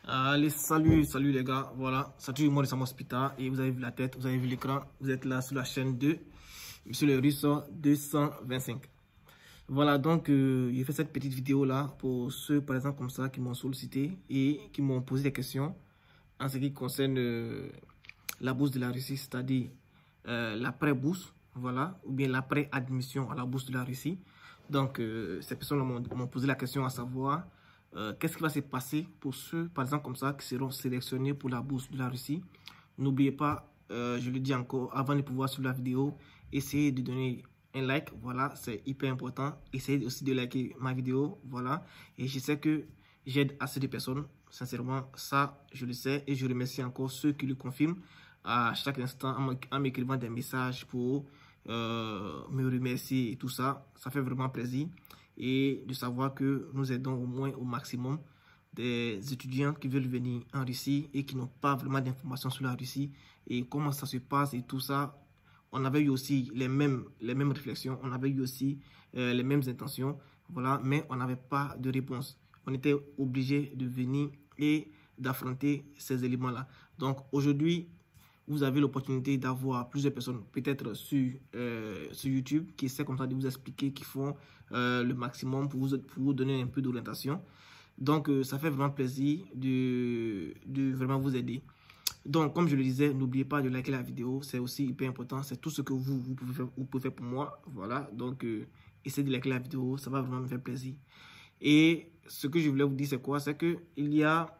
Allez, salut les gars, voilà, c'est toujours moi de Sam Hospital et vous avez vu la tête, vous avez vu l'écran, vous êtes là sur la chaîne de Monsieur le Russe 225. Voilà, donc j'ai fait cette petite vidéo là pour ceux par exemple comme ça qui m'ont sollicité et qui m'ont posé des questions en ce qui concerne la bourse de la Russie, c'est-à-dire l'après-bourse, voilà, ou bien l'après-admission à la bourse de la Russie. Donc ces personnes m'ont posé la question à savoir qu'est-ce qui va se passer pour ceux, par exemple, comme ça, qui seront sélectionnés pour la bourse de la Russie. N'oubliez pas, je le dis encore, avant de pouvoir suivre la vidéo, essayez de donner un like, voilà, c'est hyper important. Essayez aussi de liker ma vidéo, voilà. Et je sais que j'aide assez de personnes, sincèrement, ça, je le sais. Et je remercie encore ceux qui le confirment à chaque instant en m'écrivant des messages pour me remercier et tout ça. Ça fait vraiment plaisir. Et de savoir que nous aidons au moins au maximum des étudiants qui veulent venir en Russie et qui n'ont pas vraiment d'informations sur la Russie et comment ça se passe et tout ça. On avait eu aussi les mêmes réflexions, on avait eu aussi les mêmes intentions, voilà, mais on n'avait pas de réponse. On était obligé de venir et d'affronter ces éléments-là. Donc aujourd'hui, vous avez l'opportunité d'avoir plusieurs personnes, peut-être sur YouTube, qui essaient comme ça de vous expliquer, qui font le maximum pour vous donner un peu d'orientation. Donc, ça fait vraiment plaisir de vraiment vous aider. Donc, comme je le disais, n'oubliez pas de liker la vidéo, c'est aussi hyper important. C'est tout ce que vous pouvez faire pour moi. Voilà, donc essayez de liker la vidéo, ça va vraiment me faire plaisir. Et ce que je voulais vous dire, c'est quoi? C'est qu'il y a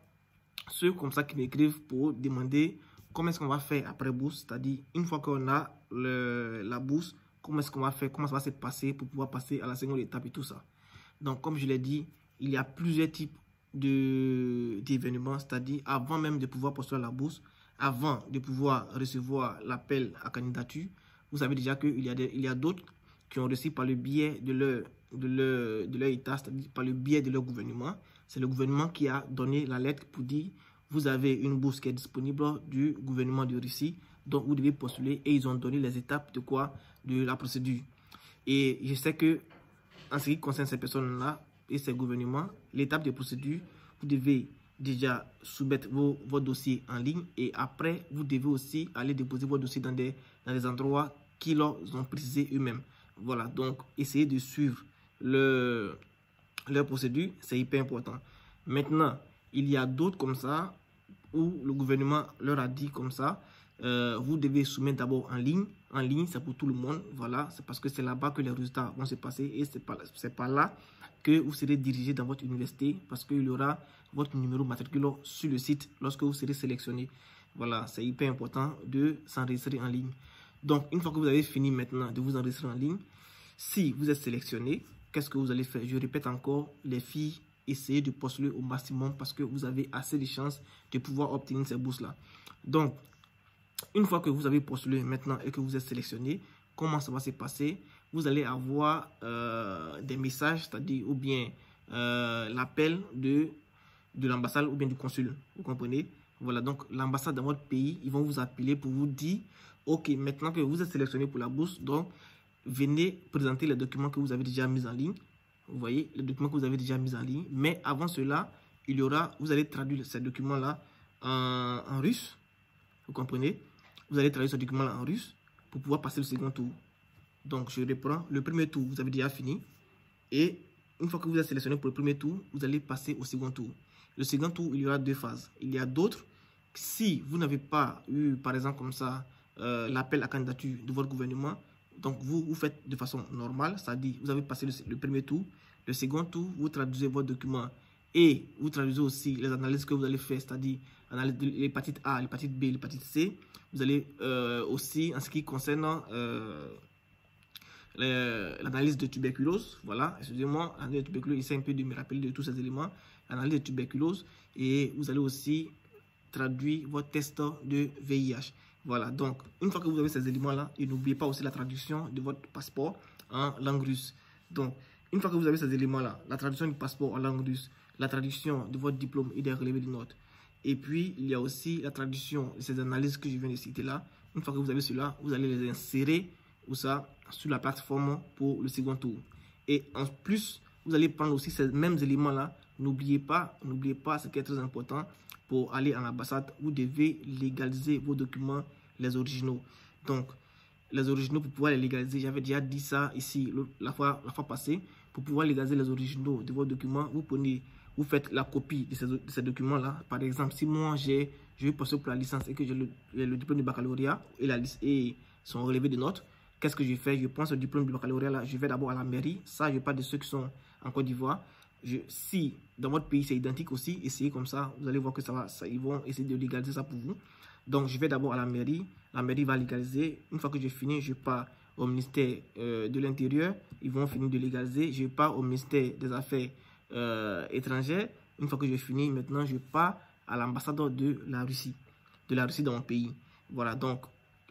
ceux comme ça qui m'écrivent pour demander comment est-ce qu'on va faire après bourse, c'est-à-dire une fois qu'on a la bourse, comment est-ce qu'on va faire, comment ça va se passer pour pouvoir passer à la seconde étape et tout ça. Donc, comme je l'ai dit, il y a plusieurs types d'événements, c'est-à-dire avant même de pouvoir postuler à la bourse, avant de pouvoir recevoir l'appel à candidature, vous savez déjà qu'il y a d'autres qui ont reçu par le biais de leur état, c'est-à-dire par le biais de leur gouvernement. C'est le gouvernement qui a donné la lettre pour dire vous avez une bourse qui est disponible du gouvernement de Russie, donc vous devez postuler et ils ont donné les étapes de quoi? De la procédure. Et je sais que en ce qui concerne ces personnes-là et ces gouvernements, l'étape de procédure, vous devez déjà soumettre vos dossiers en ligne et après, vous devez aussi aller déposer vos dossiers dans des endroits qui leur ont précisé eux-mêmes. Voilà, donc essayez de suivre leur procédure, c'est hyper important. Maintenant, il y a d'autres comme ça où le gouvernement leur a dit comme ça, vous devez soumettre d'abord en ligne. En ligne, c'est pour tout le monde. Voilà, c'est parce que c'est là-bas que les résultats vont se passer et c'est par là que vous serez dirigé dans votre université parce qu'il y aura votre numéro matriculant sur le site lorsque vous serez sélectionné. Voilà, c'est hyper important de s'enregistrer en ligne. Donc, une fois que vous avez fini maintenant de vous enregistrer en ligne, si vous êtes sélectionné, qu'est-ce que vous allez faire? Je répète encore, les filles, essayez de postuler au maximum parce que vous avez assez de chances de pouvoir obtenir ces bourses-là. Donc, une fois que vous avez postulé maintenant et que vous êtes sélectionné, comment ça va se passer? Vous allez avoir des messages, c'est-à-dire ou bien l'appel de l'ambassade ou bien du consul. Vous comprenez? Voilà, donc l'ambassade dans votre pays, ils vont vous appeler pour vous dire, ok, maintenant que vous êtes sélectionné pour la bourse, donc venez présenter les documents que vous avez déjà mis en ligne. Vous voyez, les documents que vous avez déjà mis en ligne. Mais avant cela, vous allez traduire ces documents-là en russe. Vous comprenez? Vous allez traduire ce document-là en russe pour pouvoir passer le second tour. Donc, je reprends. Le premier tour, vous avez déjà fini. Et une fois que vous êtes sélectionné pour le premier tour, vous allez passer au second tour. Le second tour, il y aura deux phases. Il y a d'autres. Si vous n'avez pas eu, par exemple, comme ça, l'appel à candidature de votre gouvernement, donc vous faites de façon normale, c'est-à-dire vous avez passé le premier tour. Le second tour, vous traduisez votre document et vous traduisez aussi les analyses que vous allez faire, c'est-à-dire l'hépatite A, l'hépatite B, l'hépatite C. Vous allez aussi, en ce qui concerne l'analyse de tuberculose, voilà, excusez-moi, l'analyse de tuberculose, j'essaie un peu de me rappeler de tous ces éléments, l'analyse de tuberculose, et vous allez aussi traduire votre test de VIH. Voilà, donc, une fois que vous avez ces éléments-là, et n'oubliez pas aussi la traduction de votre passeport en langue russe. Donc, une fois que vous avez ces éléments-là, la traduction du passeport en langue russe, la traduction de votre diplôme et des relevés de notes, et puis, il y a aussi la traduction de ces analyses que je viens de citer là. Une fois que vous avez cela, vous allez les insérer ou ça, sur la plateforme pour le second tour. Et en plus, vous allez prendre aussi ces mêmes éléments-là, n'oubliez pas, ce qui est très important, pour aller à l'ambassade, vous devez légaliser vos documents, les originaux. Donc, les originaux, pour pouvoir les légaliser, j'avais déjà dit ça ici la fois passée, pour pouvoir légaliser les originaux de vos documents, vous faites la copie de ces documents-là. Par exemple, si moi, je vais passer pour la licence et que j'ai le diplôme de baccalauréat et son relevé de notes, qu'est-ce que je fais? Je prends ce diplôme de baccalauréat là, je vais d'abord à la mairie. Ça, je parle de ceux qui sont en Côte d'Ivoire. Si dans votre pays c'est identique aussi, essayez comme ça, vous allez voir que ils vont essayer de légaliser ça pour vous. Donc, je vais d'abord à la mairie va légaliser. Une fois que j'ai fini, je pars au ministère de l'Intérieur, ils vont finir de légaliser. Je pars au ministère des Affaires étrangères. Une fois que j'ai fini, maintenant, je pars à l'ambassadeur de la Russie dans mon pays. Voilà, donc,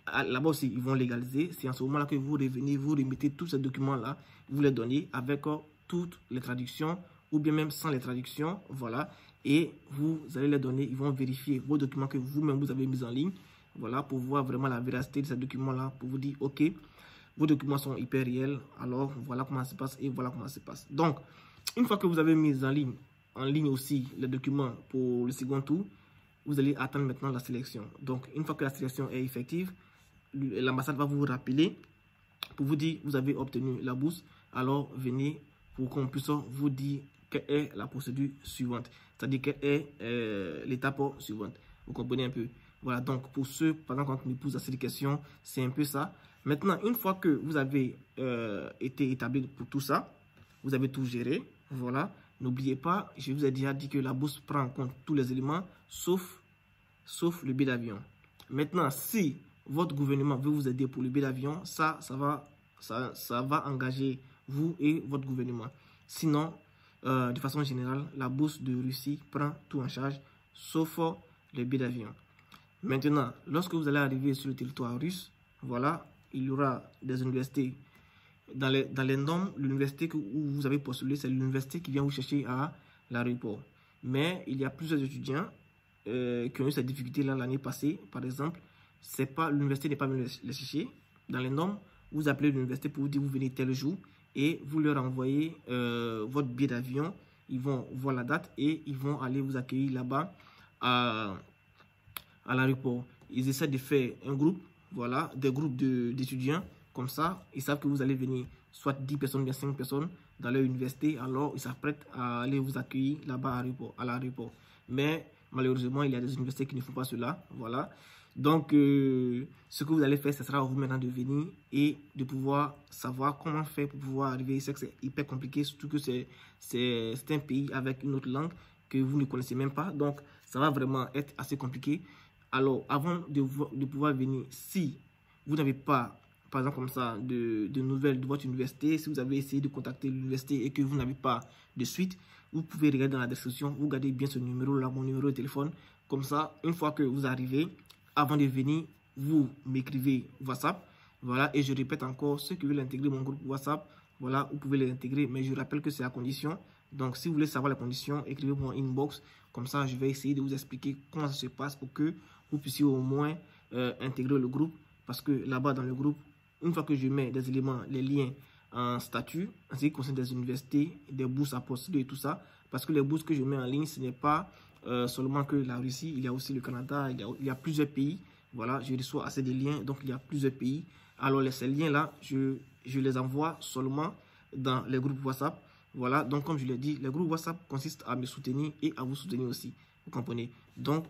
là-bas aussi, ils vont légaliser. C'est en ce moment-là que vous revenez, vous remettez tous ces documents-là, vous les donnez avec toutes les traductions, ou bien même sans les traductions, voilà. Et vous allez les donner, ils vont vérifier vos documents que vous-même vous avez mis en ligne, voilà, pour voir vraiment la véracité de ces documents-là, pour vous dire, ok, vos documents sont hyper réels, alors voilà comment ça se passe et voilà comment ça se passe. Donc, une fois que vous avez mis en ligne aussi les documents pour le second tour, vous allez attendre maintenant la sélection. Donc, une fois que la sélection est effective, l'ambassade va vous rappeler pour vous dire vous avez obtenu la bourse, alors venez pour qu'on puisse vous dire quelle est la procédure suivante, c'est-à-dire quelle est l'étape suivante. Vous comprenez un peu? Voilà, donc pour ceux, par exemple, quand on me pose cette question, c'est un peu ça. Maintenant, une fois que vous avez été établi pour tout ça, vous avez tout géré, voilà, n'oubliez pas, je vous ai déjà dit que la bourse prend en compte tous les éléments, sauf le billet d'avion. Maintenant, si votre gouvernement veut vous aider pour le billet d'avion, ça va engager vous et votre gouvernement. Sinon, de façon générale, la bourse de Russie prend tout en charge, sauf le billet d'avion. Maintenant, lorsque vous allez arriver sur le territoire russe, voilà, il y aura des universités. Dans les normes, l'université où vous avez postulé, c'est l'université qui vient vous chercher à l'aéroport. Mais il y a plusieurs étudiants qui ont eu cette difficulté-là l'année passée. Par exemple, l'université n'est pas venue les chercher. Dans les normes, vous appelez l'université pour vous dire vous venez tel jour et vous leur envoyez votre billet d'avion. Ils vont voir la date et ils vont aller vous accueillir là-bas à l'aéroport. Ils essaient de faire un groupe, voilà, des groupes d'étudiants. Comme ça, ils savent que vous allez venir soit 10 personnes, bien 5 personnes dans leur université. Alors, ils s'apprêtent à aller vous accueillir là-bas à l'aéroport. Mais malheureusement, il y a des universités qui ne font pas cela. Voilà. Donc, ce que vous allez faire, ce sera vous maintenant de venir et de pouvoir savoir comment faire pour pouvoir arriver. Je sais que c'est hyper compliqué, surtout que c'est un pays avec une autre langue que vous ne connaissez même pas. Donc, ça va vraiment être assez compliqué. Alors, avant de pouvoir venir, si vous n'avez pas, par exemple comme ça, de nouvelles de votre université, si vous avez essayé de contacter l'université et que vous n'avez pas de suite, vous pouvez regarder dans la description, vous gardez bien ce numéro-là, mon numéro de téléphone. Comme ça, une fois que vous arrivez, avant de venir, vous m'écrivez WhatsApp. Voilà, et je répète encore, ceux qui veulent intégrer mon groupe WhatsApp, voilà, vous pouvez les intégrer, mais je rappelle que c'est à condition. Donc, si vous voulez savoir les conditions, écrivez-moi en inbox. Comme ça, je vais essayer de vous expliquer comment ça se passe pour que vous puissiez au moins intégrer le groupe. Parce que là-bas, dans le groupe, une fois que je mets des éléments, les liens en statut, en ce qui concerne des universités, des bourses à postuler et tout ça, parce que les bourses que je mets en ligne, ce n'est pas seulement que la Russie, il y a aussi le Canada, il y a plusieurs pays. Voilà, je reçois assez de liens, donc il y a plusieurs pays. Alors, ces liens-là, je les envoie seulement dans les groupes WhatsApp. Voilà, donc comme je l'ai dit, le groupe WhatsApp consiste à me soutenir et à vous soutenir aussi. Vous comprenez? Donc,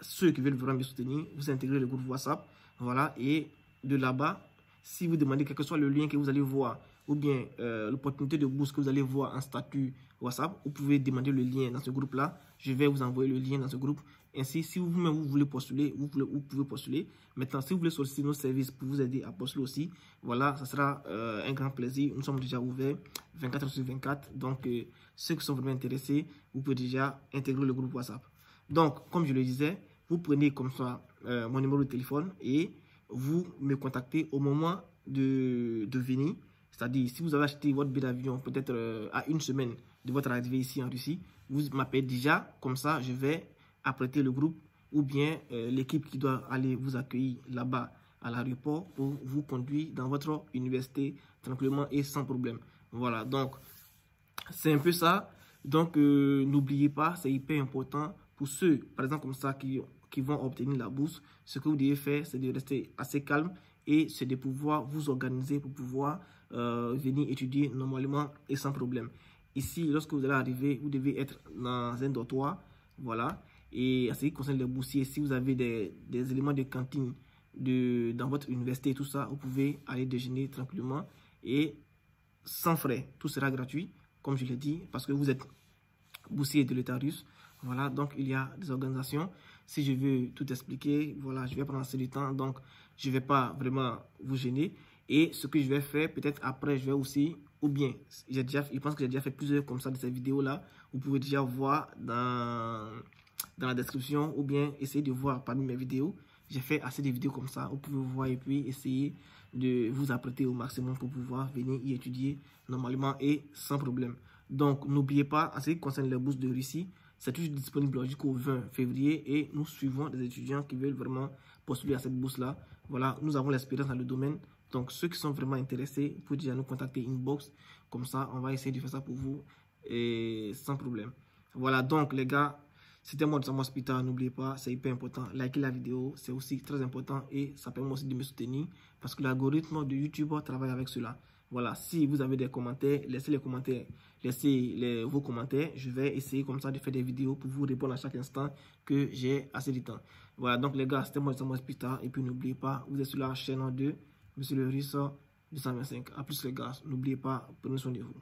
ceux qui veulent vraiment me soutenir, vous intégrez le groupe WhatsApp. Voilà, et de là-bas, si vous demandez quel que soit le lien que vous allez voir, ou bien l'opportunité de bourse que vous allez voir en statut WhatsApp, vous pouvez demander le lien dans ce groupe-là. Je vais vous envoyer le lien dans ce groupe. Ainsi, si vous-même vous voulez postuler, vous pouvez postuler. Maintenant, si vous voulez solliciter nos services pour vous aider à postuler aussi, voilà, ça sera un grand plaisir. Nous sommes déjà ouverts 24/24. Donc, ceux qui sont vraiment intéressés, vous pouvez déjà intégrer le groupe WhatsApp. Donc, comme je le disais, vous prenez comme ça mon numéro de téléphone et vous me contactez au moment de venir. C'est-à-dire, si vous avez acheté votre billet d'avion peut-être à une semaine de votre arrivée ici en Russie, vous m'appelez déjà, comme ça, je vais apprêter le groupe ou bien l'équipe qui doit aller vous accueillir là-bas à l'aéroport pour vous conduire dans votre université tranquillement et sans problème. Voilà, donc c'est un peu ça. Donc, n'oubliez pas, c'est hyper important pour ceux, par exemple, comme ça, qui vont obtenir la bourse. Ce que vous devez faire, c'est de rester assez calme et c'est de pouvoir vous organiser pour pouvoir venir étudier normalement et sans problème. Ici, lorsque vous allez arriver, vous devez être dans un dortoir, voilà. Et à ce qui concerne les boursiers, si vous avez des éléments de cantine dans votre université et tout ça, vous pouvez aller déjeuner tranquillement et sans frais. Tout sera gratuit, comme je l'ai dit, parce que vous êtes boursier de l'État russe. Voilà, donc il y a des organisations. Si je veux tout expliquer, voilà, je vais prendre assez de temps, donc je ne vais pas vraiment vous gêner. Et ce que je vais faire, peut-être après, je vais aussi, ou bien, je pense que j'ai déjà fait plusieurs comme ça de ces vidéos-là. Vous pouvez déjà voir dans la description, ou bien essayer de voir parmi mes vidéos. J'ai fait assez de vidéos comme ça. Vous pouvez voir et puis essayer de vous apprêter au maximum pour pouvoir venir y étudier normalement et sans problème. Donc, n'oubliez pas, en ce qui concerne les bourses de Russie, c'est toujours disponible jusqu'au 20 février et nous suivons des étudiants qui veulent vraiment postuler à cette bourse-là. Voilà, nous avons l'expérience dans le domaine. Donc, ceux qui sont vraiment intéressés, vous pouvez déjà nous contacter inbox. Comme ça, on va essayer de faire ça pour vous et sans problème. Voilà, donc les gars, c'était moi de Samo Hospital. N'oubliez pas, c'est hyper important. Likez la vidéo, c'est aussi très important et ça permet aussi de me soutenir parce que l'algorithme de YouTube travaille avec cela. Voilà, si vous avez des commentaires, laissez les commentaires, laissez vos commentaires. Je vais essayer comme ça de faire des vidéos pour vous répondre à chaque instant que j'ai assez de temps. Voilà, donc les gars, c'était moi de Samo Hospital. Et puis n'oubliez pas, vous êtes sur la chaîne 2, Monsieur le Russe 225. A plus les gars, n'oubliez pas, prenez soin de vous.